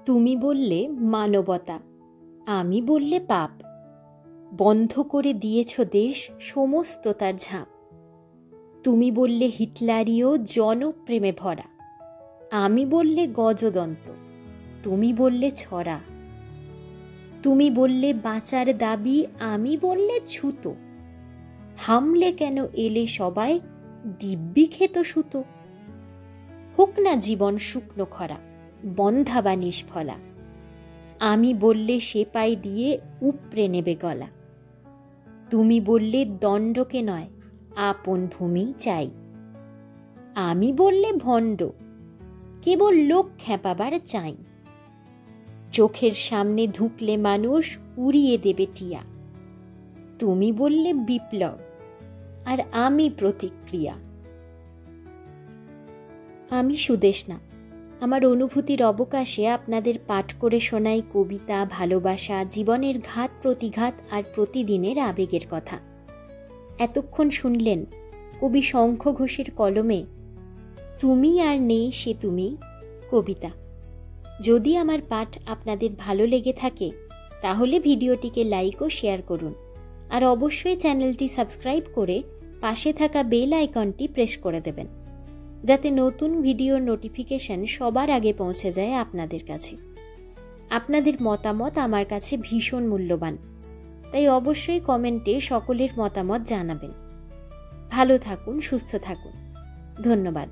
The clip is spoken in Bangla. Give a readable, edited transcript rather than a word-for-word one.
তুমি বললে মানবতা, আমি বললে পাপ। বন্ধ করে দিয়েছ দেশ সমস্ত তার ঝাঁপ। তুমি বললে হিটলারীয় জনপ্রেমে ভরা, আমি বললে গজদন্ত, তুমি বললে ছড়া। তুমি বললে বাঁচার দাবি, আমি বললে ছুতো। হামলে কেন এলে সবাই, দিব্যি খেত সুতো। হোক না জীবন শুকনো খরা, বন্ধা বা নিষ্ফলা, আমি বললে সেপাই দিয়ে উপড়ে নেবে গলা। তুমি বললে দণ্ডকে নয়, আপন ভূমি চাই, আমি বললে ভণ্ড, কেবল লোক খেপাবার চাই। চোখের সামনে ঢুকলে মানুষ উড়িয়ে দেবে টিয়া, তুমি বললে বিপ্লব, আর আমি প্রতিক্রিয়া। আমি সুদেষ্ণা, আমার অনুভূতির অবকাশে আপনাদের পাঠ করে শোনাই কবিতা, ভালোবাসা, জীবনের ঘাত প্রতিঘাত আর প্রতিদিনের আবেগের কথা। এতক্ষণ শুনলেন কবি শঙ্খ ঘোষের কলমে তুমি আর নেই সে তুমি কবিতা। যদি আমার পাঠ আপনাদের ভালো লেগে থাকে তাহলে ভিডিওটিকে লাইক ও শেয়ার করুন, আর অবশ্যই চ্যানেলটি সাবস্ক্রাইব করে পাশে থাকা বেল আইকনটি প্রেস করে দেবেন, যাতে নতুন ভিডিওর নোটিফিকেশন সবার আগে পৌঁছে যায় আপনাদের কাছে। আপনাদের মতামত আমার কাছে ভীষণ মূল্যবান, তাই অবশ্যই কমেন্টে সকলের মতামত জানাবেন। ভালো থাকুন, সুস্থ থাকুন। ধন্যবাদ।